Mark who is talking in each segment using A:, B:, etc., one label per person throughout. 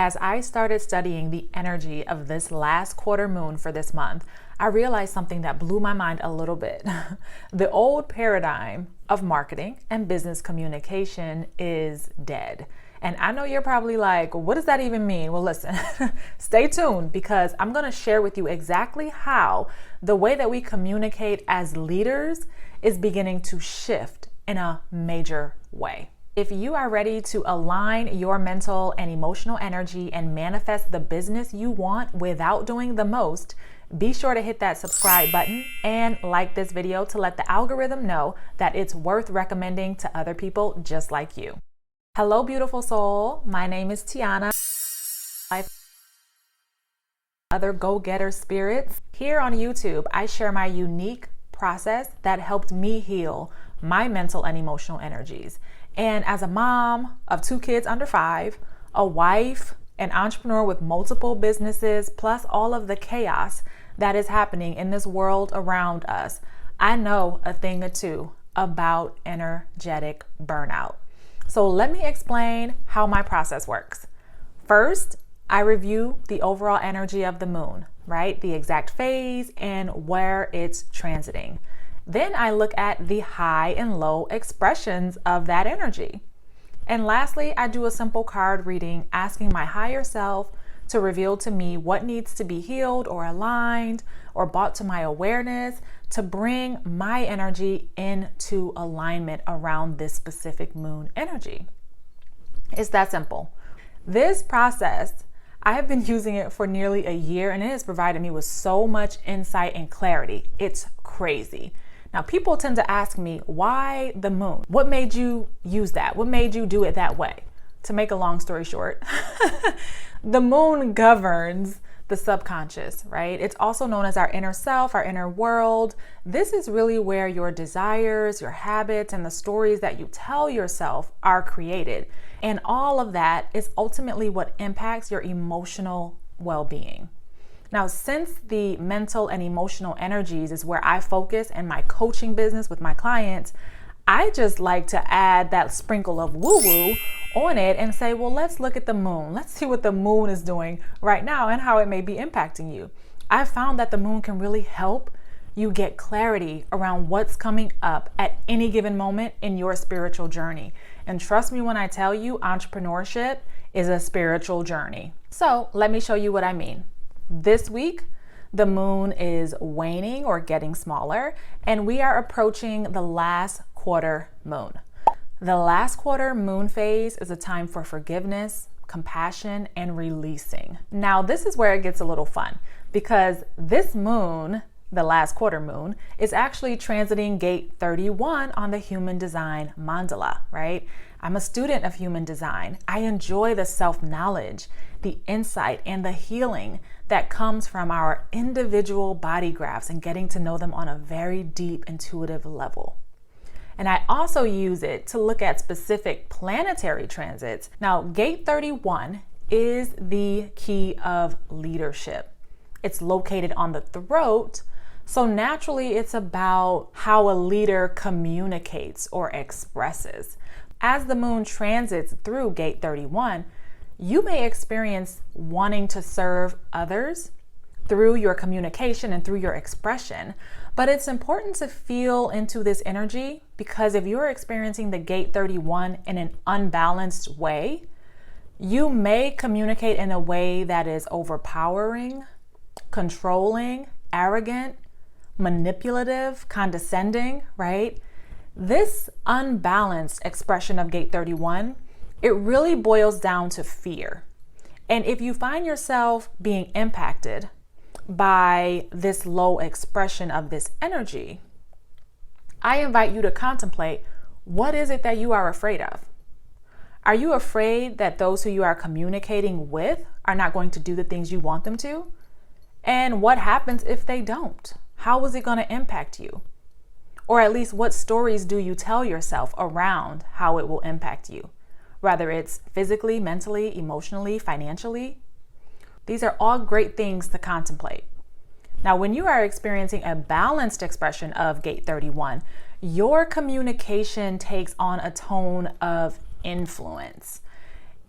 A: As I started studying the energy of this last quarter moon for this month, I realized something that blew my mind a little bit. The old paradigm of marketing and business communication is dead. And I know you're probably like, what does that even mean? Well, listen, stay tuned because I'm going to share with you exactly how the way that we communicate as leaders is beginning to shift in a major way. If you are ready to align your mental and emotional energy and manifest the business you want without doing the most, be sure to hit that subscribe button and like this video to let the algorithm know that it's worth recommending to other people just like you. Hello, beautiful soul. My name is TEONNA. Other go-getter spirits. Here on YouTube, I share my unique process that helped me heal my mental and emotional energies. And as a mom of 2 kids under 5, a wife, an entrepreneur with multiple businesses, plus all of the chaos that is happening in this world around us, I know a thing or two about energetic burnout. So let me explain how my process works. First, I review the overall energy of the moon, right? The exact phase and where it's transiting. Then I look at the high and low expressions of that energy. And lastly, I do a simple card reading asking my higher self to reveal to me what needs to be healed or aligned or brought to my awareness to bring my energy into alignment around this specific moon energy. It's that simple. This process, I have been using it for nearly a year and it has provided me with so much insight and clarity. It's crazy. Now, people tend to ask me, why the moon? What made you use that? What made you do it that way? To make a long story short, the moon governs the subconscious, right? It's also known as our inner self, our inner world. This is really where your desires, your habits, and the stories that you tell yourself are created. And all of that is ultimately what impacts your emotional well-being. Now, since the mental and emotional energies is where I focus in my coaching business with my clients, I just like to add that sprinkle of woo-woo on it and say, well, let's look at the moon. Let's see what the moon is doing right now and how it may be impacting you. I found that the moon can really help you get clarity around what's coming up at any given moment in your spiritual journey. And trust me when I tell you, entrepreneurship is a spiritual journey. So let me show you what I mean. This week, the moon is waning or getting smaller, and we are approaching the last quarter moon. The last quarter moon phase is a time for forgiveness, compassion, and releasing. Now, this is where it gets a little fun because this moon, the last quarter moon, is actually transiting gate 31 on the human design mandala, right? I'm a student of human design. I enjoy the self-knowledge, the insight, and the healing that comes from our individual body graphs and getting to know them on a very deep intuitive level. And I also use it to look at specific planetary transits. Now, gate 31 is the key of leadership. It's located on the throat, so naturally it's about how a leader communicates or expresses. As the moon transits through gate 31, you may experience wanting to serve others through your communication and through your expression, but it's important to feel into this energy because if you're experiencing the gate 31 in an unbalanced way, you may communicate in a way that is overpowering, controlling, arrogant, manipulative, condescending, right? This unbalanced expression of gate 31, it really boils down to fear. And if you find yourself being impacted by this low expression of this energy, I invite you to contemplate, what is it that you are afraid of? Are you afraid that those who you are communicating with are not going to do the things you want them to? And what happens if they don't? How is it going to impact you? Or at least what stories do you tell yourself around how it will impact you? Whether it's physically, mentally, emotionally, financially. These are all great things to contemplate. Now, when you are experiencing a balanced expression of gate 31, your communication takes on a tone of influence.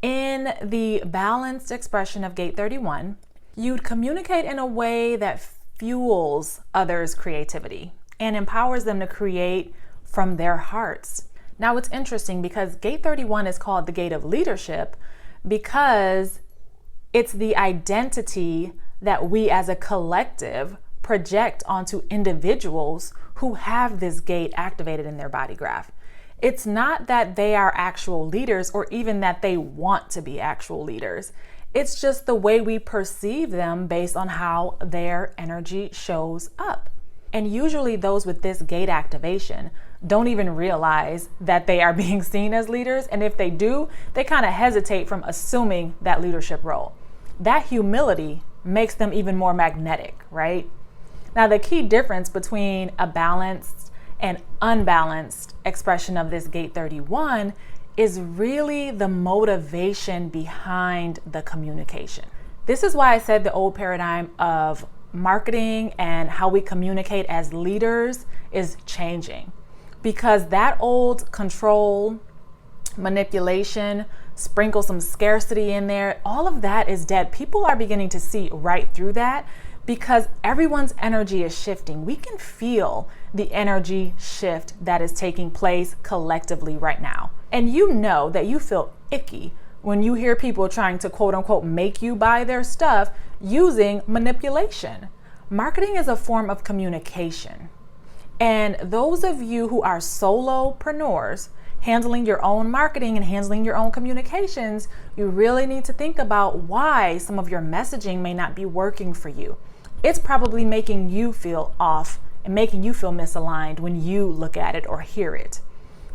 A: In the balanced expression of Gate 31, you'd communicate in a way that fuels others' creativity and empowers them to create from their hearts. Now, it's interesting because Gate 31 is called the Gate of Leadership because it's the identity that we as a collective project onto individuals who have this gate activated in their body graph. It's not that they are actual leaders or even that they want to be actual leaders. It's just the way we perceive them based on how their energy shows up. And usually those with this gate activation don't even realize that they are being seen as leaders. And if they do, they kind of hesitate from assuming that leadership role. That humility makes them even more magnetic, right? Now, the key difference between a balanced and unbalanced expression of this Gate 31 is really the motivation behind the communication. This is why I said the old paradigm of marketing and how we communicate as leaders is changing, because that old control, manipulation, sprinkle some scarcity in there, all of that is dead. People are beginning to see right through that because everyone's energy is shifting. We can feel the energy shift that is taking place collectively right now. And you know that you feel icky when you hear people trying to quote unquote make you buy their stuff using manipulation. Marketing is a form of communication. And those of you who are solopreneurs, handling your own marketing and handling your own communications, you really need to think about why some of your messaging may not be working for you. It's probably making you feel off and making you feel misaligned when you look at it or hear it.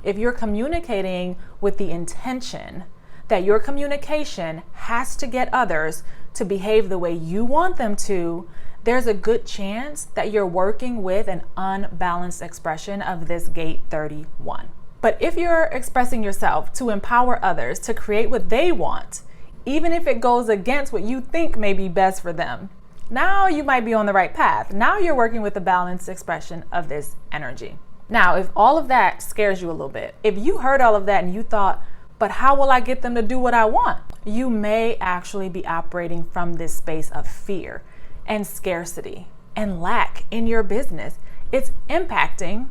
A: If you're communicating with the intention that your communication has to get others to behave the way you want them to, there's a good chance that you're working with an unbalanced expression of this Gate 31. But if you're expressing yourself to empower others to create what they want, even if it goes against what you think may be best for them, now you might be on the right path. Now you're working with the balanced expression of this energy. Now, if all of that scares you a little bit, if you heard all of that and you thought, but how will I get them to do what I want? You may actually be operating from this space of fear and scarcity and lack in your business. It's impacting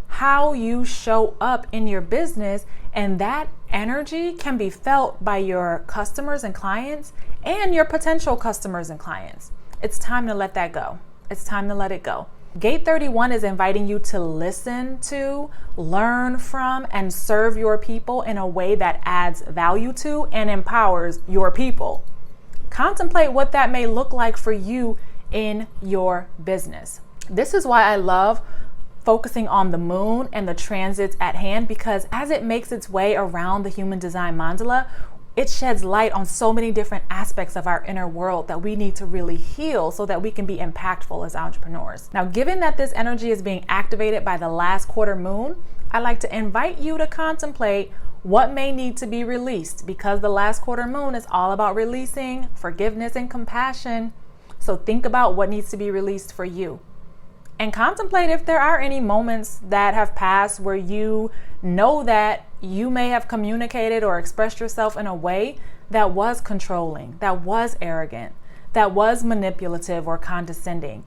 A: how you show up in your business, and that energy can be felt by your customers and clients and your potential customers and clients. It's time to let that go. It's time to let it go. Gate 31 is inviting you to listen to, learn from, and serve your people in a way that adds value to and empowers your people. Contemplate what that may look like for you in your business. This is why I love focusing on the moon and the transits at hand, because as it makes its way around the human design mandala, it sheds light on so many different aspects of our inner world that we need to really heal so that we can be impactful as entrepreneurs. Now, given that this energy is being activated by the last quarter moon, I'd like to invite you to contemplate what may need to be released, because the last quarter moon is all about releasing forgiveness and compassion. So think about what needs to be released for you. And contemplate if there are any moments that have passed where you know that you may have communicated or expressed yourself in a way that was controlling, that was arrogant, that was manipulative or condescending.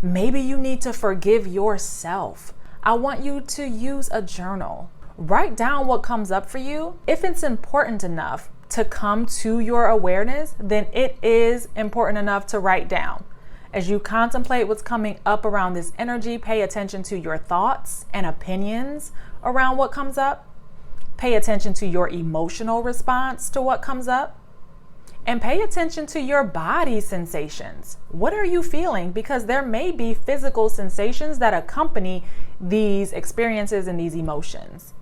A: Maybe you need to forgive yourself. I want you to use a journal. Write down what comes up for you. If it's important enough to come to your awareness, then it is important enough to write down. As you contemplate what's coming up around this energy, pay attention to your thoughts and opinions around what comes up. Pay attention to your emotional response to what comes up. And pay attention to your body sensations. What are you feeling? Because there may be physical sensations that accompany these experiences and these emotions.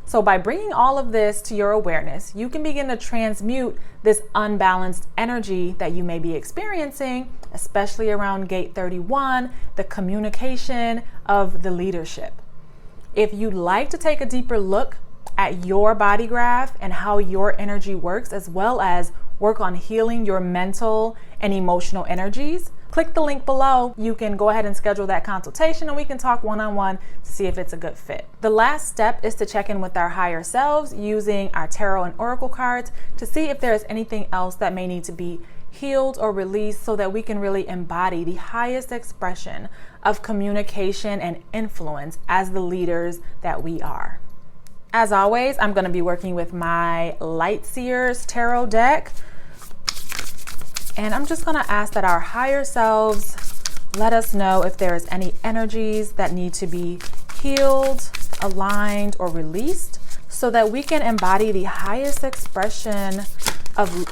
A: So by bringing all of this to your awareness, you can begin to transmute this unbalanced energy that you may be experiencing, especially around Gate 31, the communication of the leadership. If you'd like to take a deeper look at your body graph and how your energy works, as well as work on healing your mental and emotional energies, click the link below. You can go ahead and schedule that consultation and we can talk one-on-one to see if it's a good fit. The last step is to check in with our higher selves using our tarot and oracle cards to see if there is anything else that may need to be healed or released so that we can really embody the highest expression of communication and influence as the leaders that we are. As always, I'm going to be working with my Light Seers Tarot deck. And I'm just going to ask that our higher selves let us know if there is any energies that need to be healed, aligned, or released so that we can embody the highest expression of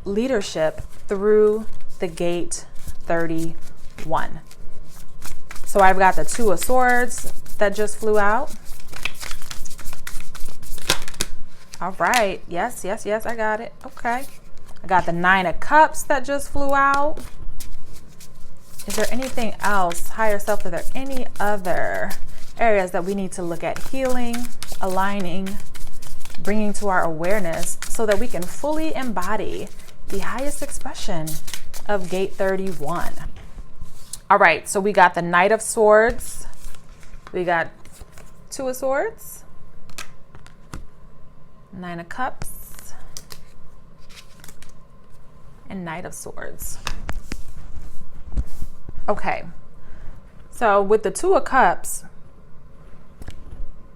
A: leadership through the gate 31. So I've got the Two of Swords that just flew out. All right. Yes, I got it. Okay. I got the Nine of Cups that just flew out. Is there anything else, higher self? Are there any other areas that we need to look at healing, aligning, bringing to our awareness so that we can fully embody the highest expression of gate 31? All right, so we got the Knight of Swords. We got Two of Swords, Nine of Cups, and Knight of Swords. Okay, so with the Two of Cups,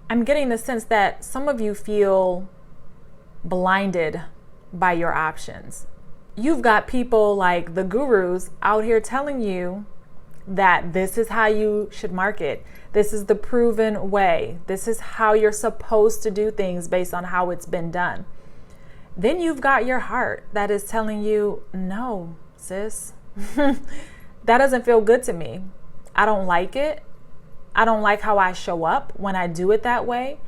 A: I'm getting the sense that some of you feel blinded by your options. You've got people like the gurus out here telling you that this is how you should market. This is the proven way. This is how you're supposed to do things based on how it's been done. Then you've got your heart that is telling you, no, sis, that doesn't feel good to me. I don't like it. I don't like how I show up when I do it that way.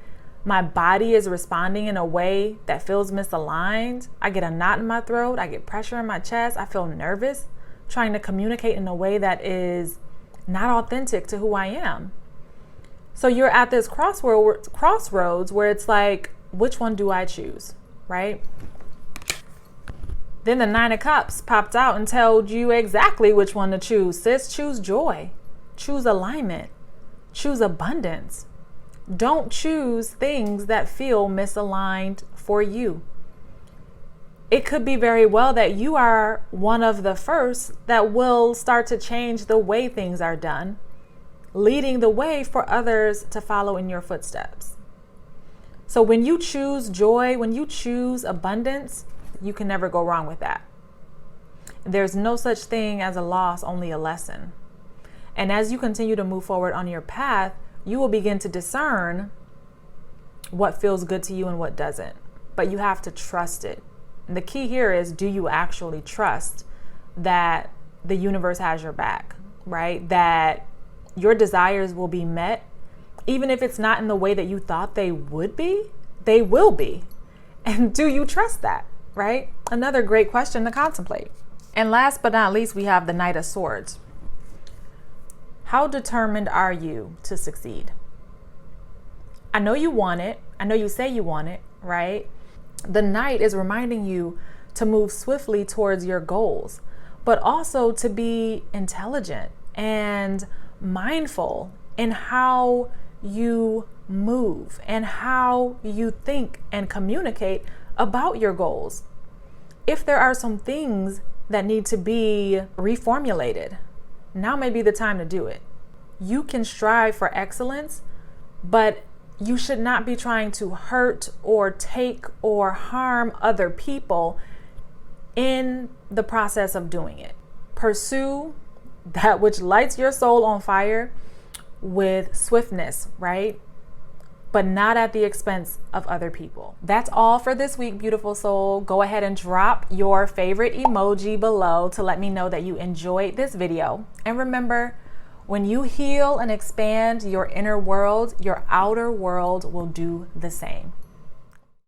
A: My body is responding in a way that feels misaligned. I get a knot in my throat. I get pressure in my chest. I feel nervous trying to communicate in a way that is not authentic to who I am. So you're at this crossroads where it's like, which one do I choose, right? Then the Nine of Cups popped out and told you exactly which one to choose. Sis, choose joy, choose alignment, choose abundance. Don't choose things that feel misaligned for you. It could be very well that you are one of the first that will start to change the way things are done, leading the way for others to follow in your footsteps. So when you choose joy, when you choose abundance, you can never go wrong with that. There's no such thing as a loss, only a lesson. And as you continue to move forward on your path, you will begin to discern what feels good to you and what doesn't. But you have to trust it. And the key here is, do you actually trust that the universe has your back, right? That your desires will be met, even if it's not in the way that you thought they would be, they will be. And do you trust that, right? Another great question to contemplate. And last but not least, we have the Knight of Swords. How determined are you to succeed? I know you want it. I know you say you want it, right? The Knight is reminding you to move swiftly towards your goals, but also to be intelligent and mindful in how you move and how you think and communicate about your goals. If there are some things that need to be reformulated, now may be the time to do it. You can strive for excellence, but you should not be trying to hurt or take or harm other people in the process of doing it. Pursue that which lights your soul on fire with swiftness, right? But not at the expense of other people. That's all for this week, beautiful soul. Go ahead and drop your favorite emoji below to let me know that you enjoyed this video. And remember, when you heal and expand your inner world, your outer world will do the same.